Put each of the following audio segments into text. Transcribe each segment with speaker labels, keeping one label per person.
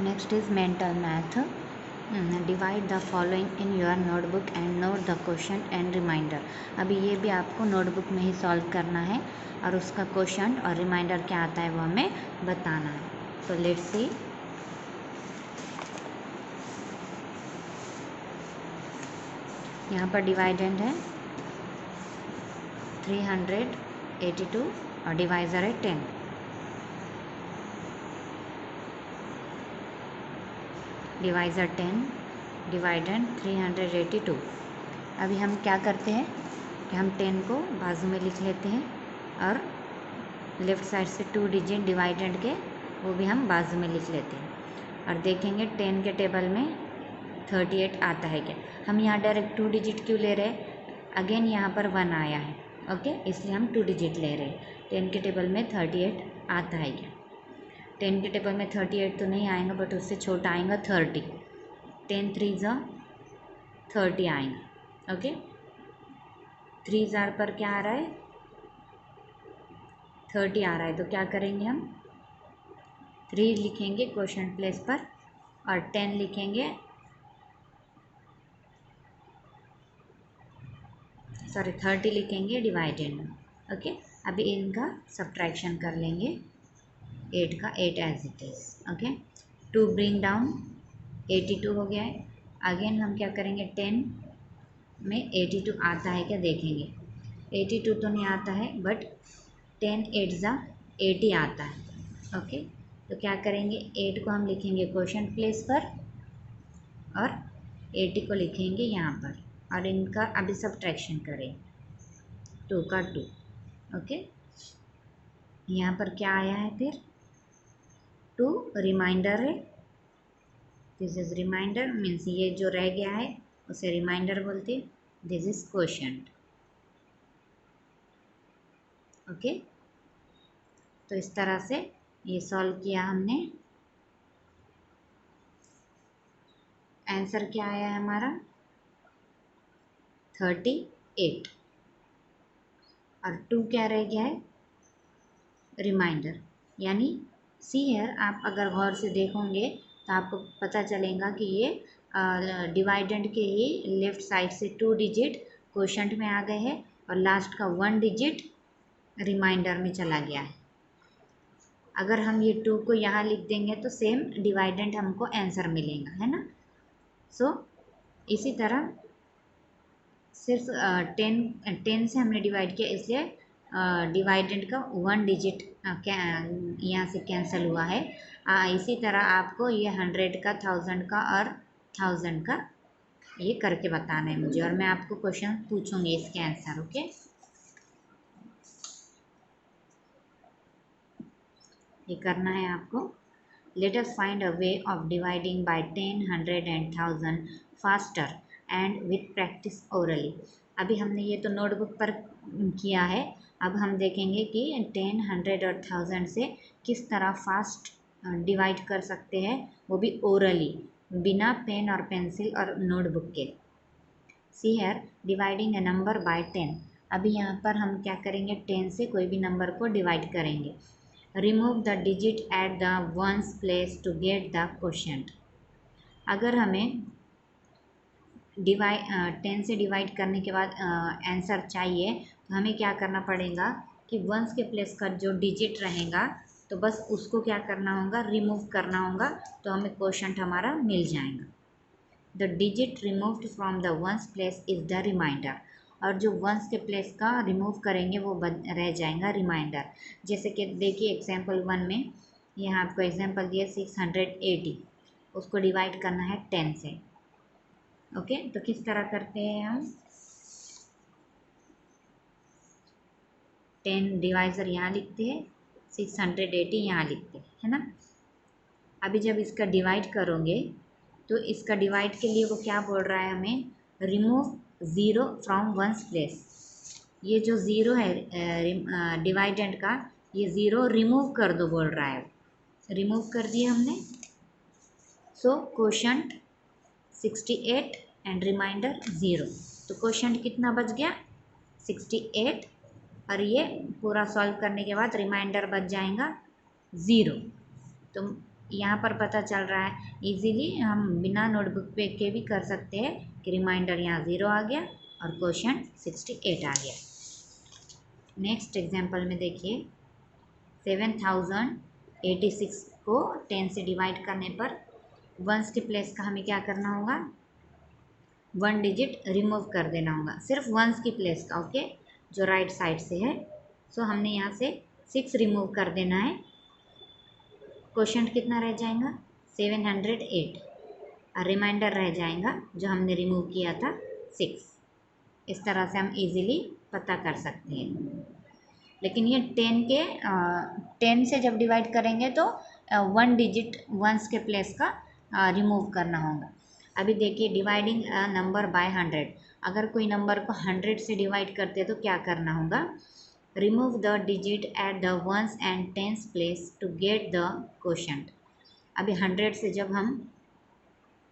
Speaker 1: Next is mental math. Divide the following in your notebook and note the question and remainder. अभी ये भी आपको notebook में ही solve करना है और उसका क्वेश्चन और रिमाइंडर क्या आता है वो हमें बताना है। तो लेट्स सी। यहाँ पर डिवाइडेंड है 382 और डिवाइज़र है 10। Divisor 10, dividend 382। अभी हम क्या करते हैं कि हम 10 को बाजू में लिख लेते हैं और लेफ़्ट साइड से 2 डिजिट डिवाइडेंड के वो भी हम बाजू में लिख लेते हैं और देखेंगे 10 के टेबल में 38 आता है क्या। हम यहाँ डायरेक्ट 2 डिजिट क्यों ले रहे हैं, अगेन यहाँ पर 1 आया है, ओके, इसलिए हम 2 डिजिट ले रहे हैं। 10 के टेबल में 38 आता है क्या। 10 के टेबल में 38 तो नहीं आएगा, बट उससे छोटा आएगा 30। 10 3 ज़ा 30 आएगा, ओके। 3 ज़ार पर क्या आ रहा है, 30 आ रहा है। तो क्या करेंगे हम 3 लिखेंगे क्वोशंट प्लेस पर और 10 लिखेंगे, सॉरी 30 लिखेंगे डिवाइडेड में, ओके। अभी इनका सब्ट्रैक्शन कर लेंगे, 8 का 8 as it is, okay. 2 bring down 82 हो गया है। अगेन हम क्या करेंगे 10 में 82 आता है क्या देखेंगे। 82 तो नहीं आता है, बट 10 8 ज़ा 80 आता है, ओके। तो क्या करेंगे 8 को हम लिखेंगे क्वोशंट प्लेस पर और 80 को लिखेंगे यहाँ पर और इनका अभी सब्ट्रैक्शन करें 2 का 2, ओके। यहाँ पर क्या आया है फिर 2 रिमाइंडर है, दिस इज रिमाइंडर, मीन्स ये जो रह गया है उसे रिमाइंडर बोलते हैं। This is quotient, okay. तो इस तरह से ये सॉल्व किया हमने। आंसर क्या आया है हमारा 38 और 2 क्या रह गया है रिमाइंडर। यानी सी हेयर आप अगर गौर से देखोगे तो आपको पता चलेगा कि ये डिवाइडेंड के ही लेफ़्ट साइड से 2 डिजिट क्वोशंट में आ गए हैं और लास्ट का 1 डिजिट रिमाइंडर में चला गया है। अगर हम ये 2 को यहाँ लिख देंगे तो सेम डिवाइडेंड हमको आंसर मिलेगा, है ना। सो इसी तरह सिर्फ 10 से हमने डिवाइड किया, इसलिए डिवाइडेंड का 1 डिजिट यहाँ से कैंसिल हुआ है। इसी तरह आपको ये 100 का, 1000 का और 1000 का ये करके बताना है मुझे और मैं आपको क्वेश्चन पूछूंगी इसके आंसर, ओके। ये करना है आपको। Let us find a way of dividing by 10, 100 and 1000 faster and with practice orally. अभी हमने ये तो नोटबुक पर किया है, अब हम देखेंगे कि 10, 100 और 1000 से किस तरह फास्ट डिवाइड कर सकते हैं, वो भी ओरली, बिना पेन और पेंसिल और नोटबुक के। See here dividing a number by 10। अभी यहाँ पर हम क्या करेंगे 10 से कोई भी नंबर को डिवाइड करेंगे। Remove the digit at the ones place to get the quotient. अगर हमें 10 से डिवाइड करने के बाद आंसर चाहिए तो हमें क्या करना पड़ेगा कि वंस के प्लेस का जो डिजिट रहेगा तो बस उसको क्या करना होगा रिमूव करना होगा, तो हमें क्वोशंट हमारा मिल जाएगा। The digit removed from the ones place is the remainder. और जो वंस के प्लेस का रिमूव करेंगे वो रह जाएगा रिमाइंडर। जैसे कि देखिए एग्जाम्पल 1 में यहाँ आपको एग्जाम्पल दिया 680, उसको डिवाइड करना है 10 से, ओके। तो किस तरह करते हैं हम 10 डिवाइज़र यहाँ लिखते हैं, 680 यहाँ लिखते हैं, है ना। अभी जब इसका डिवाइड करोगे तो इसका डिवाइड के लिए वो क्या बोल रहा है हमें, remove zero from ones place. ये जो ज़ीरो है डिवाइडेंड का, ये ज़ीरो रिमूव कर दो बोल रहा है। रिमूव कर दिया हमने। सो क्वोशंट 68 एंड रिमाइंडर 0। तो क्वोशंट कितना बच गया 68 और ये पूरा सॉल्व करने के बाद रिमाइंडर बच जाएगा 0। तो यहाँ पर पता चल रहा है इजीली, हम बिना नोटबुक पे के भी कर सकते हैं कि रिमाइंडर यहाँ 0 आ गया और क्वोशंट 68 आ गया। नेक्स्ट एग्जांपल में देखिए 7086 को 10 से डिवाइड करने पर वंस के प्लेस का हमें क्या करना होगा, 1 डिजिट रिमूव कर देना होगा, सिर्फ वंस की प्लेस का। ओके, जो राइट साइड से है। सो हमने यहाँ से 6 रिमूव कर देना है। क्वोशंट कितना रह जाएगा, 708 और रिमाइंडर रह जाएगा जो हमने रिमूव किया था 6। इस तरह से हम इजीली पता कर सकते हैं। लेकिन ये 10 से जब डिवाइड करेंगे तो 1 डिजिट वंस के प्लेस का रिमूव करना होगा। अभी देखिए डिवाइडिंग नंबर बाय 100, अगर कोई नंबर को 100 से डिवाइड करते हैं तो क्या करना होगा, remove the digit at the ones and tens place to get the quotient. अभी 100 से जब हम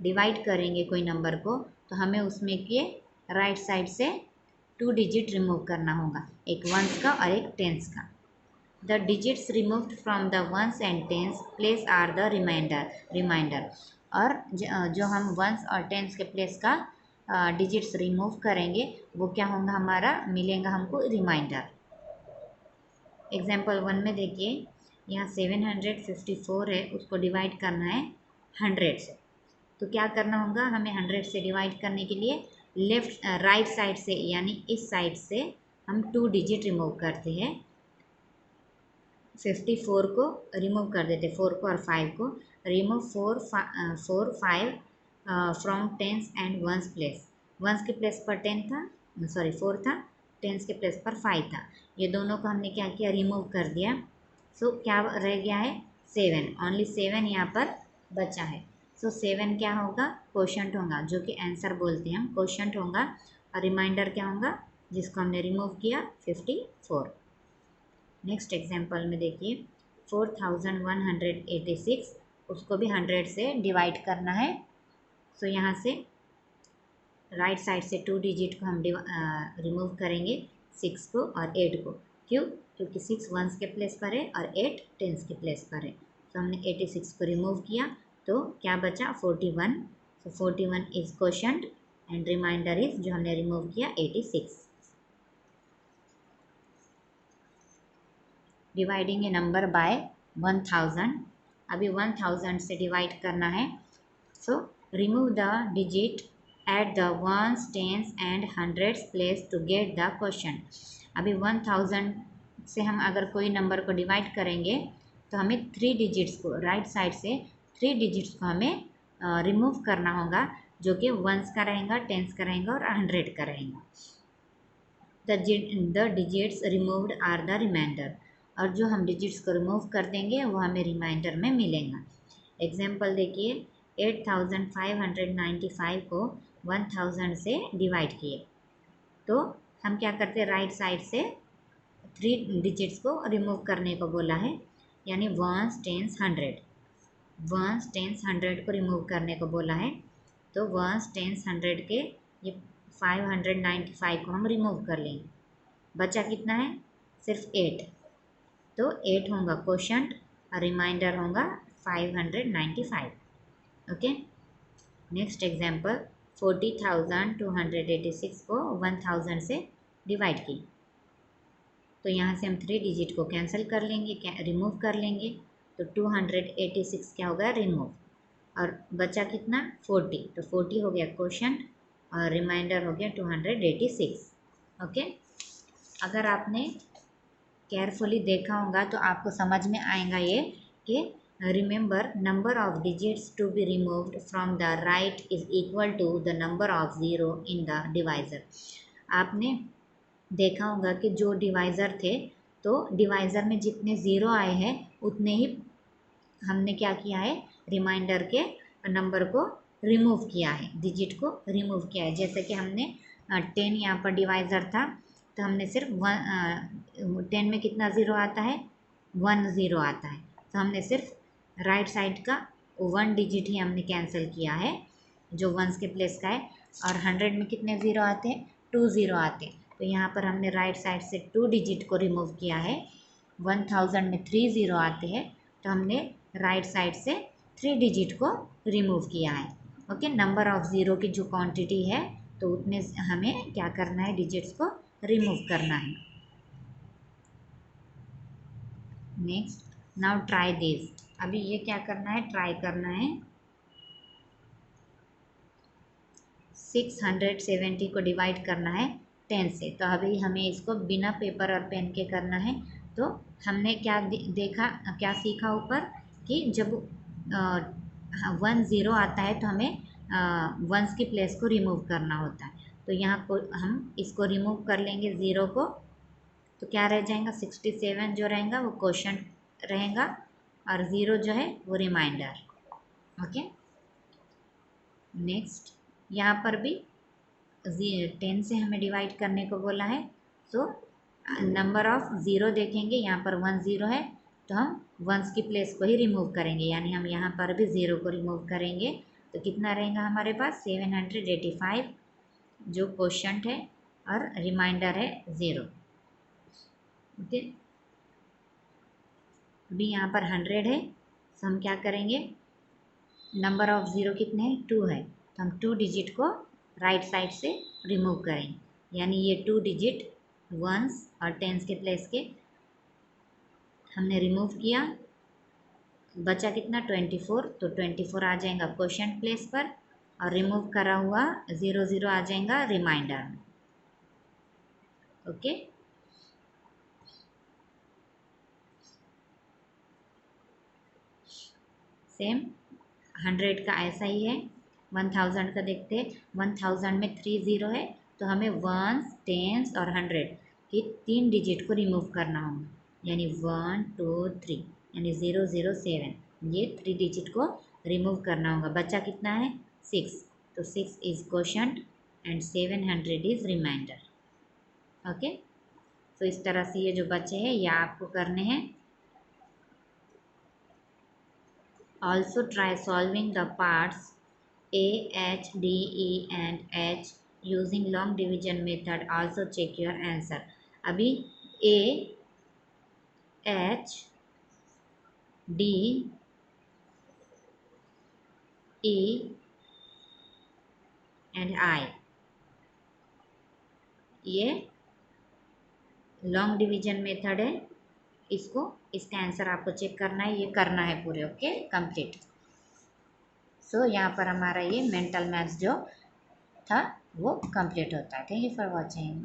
Speaker 1: डिवाइड करेंगे कोई नंबर को तो हमें उसमें के राइट साइड से 2 डिजिट रिमूव करना होगा, एक वंस का और एक टेंस का। The digits removed from the ones and tens place are the remainder. और जो हम वंस और टेंस के प्लेस का डिजिट्स रिमूव करेंगे वो क्या होगा, हमारा मिलेगा हमको रिमाइंडर। एग्जाम्पल 1 में देखिए यहाँ 754 है, उसको डिवाइड करना है 100 से। तो क्या करना होगा, हमें 100 से डिवाइड करने के लिए राइट साइड से यानी इस साइड से हम 2 डिजिट रिमूव करते हैं। 54 को रिमूव कर देते, 4 को और 5 को। Remove 4 5 from tens and ones place. Ones के प्लेस पर 4 था, टेंस के प्लेस पर 5 था। ये दोनों को हमने क्या किया, रिमूव कर दिया। सो क्या रह गया है, 7, ओनली 7 यहाँ पर बचा है। सो 7 क्या होगा, क्वोशंट होगा, जो कि आंसर बोलते हैं हम, क्वोशंट होगा। और रिमाइंडर क्या होगा जिसको हमने रिमूव किया, 54। नेक्स्ट एग्जाम्पल में देखिए 4186, उसको भी 100 से डिवाइड करना है। सो यहाँ से राइट साइड से 2 डिजिट को हम रिमूव करेंगे, 6 को और 8 को। क्यों, क्योंकि 6 वंस के प्लेस पर है और 8 टेंस के प्लेस पर है। तो हमने 86 को रिमूव किया तो क्या बचा, 41। So 41 is quotient and remainder is जो हमने रिमूव किया 86। डिवाइडिंग ए नंबर बाय 1000, अभी 1000 से डिवाइड करना है। So remove the digit at the ones, tens and hundreds place to get the quotient. अभी 1000 से हम अगर कोई नंबर को डिवाइड करेंगे तो हमें 3 डिजिट्स को राइट साइड से 3 डिजिट्स को हमें रिमूव करना होगा, जो कि वंस का रहेगा, टेंस का रहेगा और 100 का रहेगा। The digits removed are the remainder, और जो हम डिजिट्स को रिमूव कर देंगे वो हमें रिमाइंडर में मिलेगा। एग्जाम्पल देखिए 8595 को 1000 से डिवाइड किए तो हम क्या करते हैं, राइट साइड से 3 डिजिट्स को रिमूव करने को बोला है, यानी वंस टेंस 100 को रिमूव करने को बोला है। तो वंस टेंस 100 के ये 595 को हम रिमूव कर लेंगे, बचा कितना है, सिर्फ 8। तो 8 होगा क्वोशंट और रिमाइंडर होगा 595। ओके। नेक्स्ट एग्जाम्पल 40,286 को 1000 से डिवाइड की तो यहाँ से हम 3 डिजिट को कैंसिल कर लेंगे, रिमूव कर लेंगे। तो 286 क्या होगा, रिमूव, और बचा कितना, 40। तो 40 हो गया क्वोशंट और रिमाइंडर हो गया 286। ओके। अगर आपने केयरफुली देखा होगा तो आपको समझ में आएगा ये कि remember number of digits to be removed from the right is equal to the number of zero in the divisor. आपने देखा होगा कि जो डिवाइज़र थे तो डिवाइज़र में जितने ज़ीरो आए हैं उतने ही हमने क्या किया है, रिमाइंडर के नंबर को रिमूव किया है, डिजिट को रिमूव किया है। जैसे कि हमने 10 यहाँ पर डिवाइज़र था तो हमने सिर्फ 10 में कितना ज़ीरो आता है, 1 ज़ीरो आता है। तो हमने सिर्फ राइट साइड का 1 डिजिट ही हमने कैंसिल किया है जो वंस के प्लेस का है। और 100 में कितने ज़ीरो आते हैं, 2 ज़ीरो आते हैं। तो यहाँ पर हमने राइट साइड से 2 डिजिट को रिमूव किया है। 1000 में 3 ज़ीरो आते हैं तो हमने राइट साइड से 3 डिजिट को रिमूव किया है। ओके, नंबर ऑफ ज़ीरो की जो क्वांटिटी है तो उतने हमें क्या करना है, डिजिट्स को रिमूव करना है। Next, now try this. अभी ये क्या करना है, ट्राई करना है। 670 को डिवाइड करना है 10 से। तो अभी हमें इसको बिना पेपर और पेन के करना है। तो हमने क्या देखा, क्या सीखा ऊपर कि जब 1 ज़ीरो आता है तो हमें वंस की प्लेस को रिमूव करना होता है। तो यहाँ को हम इसको रिमूव कर लेंगे ज़ीरो को, तो क्या रह जाएगा, 67 जो रहेगा वो क्वोशंट रहेगा और ज़ीरो जो है वो रिमाइंडर। ओके, नेक्स्ट, यहाँ पर भी 10 से हमें डिवाइड करने को बोला है। तो नंबर ऑफ ज़ीरो देखेंगे, यहाँ पर 1 ज़ीरो है तो हम वंस की प्लेस को ही रिमूव करेंगे, यानी हम यहाँ पर भी ज़ीरो को रिमूव करेंगे। तो कितना रहेगा हमारे पास, 785 जो क्वोशंट है और रिमाइंडर है ज़ीरो। ओके, अभी यहाँ पर 100 है तो हम क्या करेंगे, नंबर ऑफ ज़ीरो कितने हैं, 2 है, तो हम 2 डिजिट को राइट साइड से रिमूव करेंगे, यानी ये 2 डिजिट वंस और टेंस के प्लेस के हमने रिमूव किया। बचा कितना, 24, तो 24 आ जाएगा क्वोशंट प्लेस पर और रिमूव करा हुआ 0 0 आ जाएगा रिमाइंडर में। ओके, सेम 100 का ऐसा ही है। 1000 का देखते हैं, 1000 में 3 ज़ीरो है तो हमें वंस, टेंस और 100 की 3 डिजिट को रिमूव करना होगा, यानी 1 2 3, यानी 0 0 7, ये 3 डिजिट को रिमूव करना होगा। बचा कितना है, 6, तो 6 is quotient and 700 is remainder. Okay, तो इस तरह से ये जो बचे हैं ये आपको करने हैं। Also try solving the parts A, H, D, E and H using long division method. Also check your answer. अभी A, H, D, E and I, ये लॉन्ग डिवीजन मेथड है। इसका आंसर आपको चेक करना है, ये करना है पूरे। Okay, complete. सो यहाँ पर हमारा ये मेंटल मैथ्स जो था वो कंप्लीट होता है। Thank you for watching.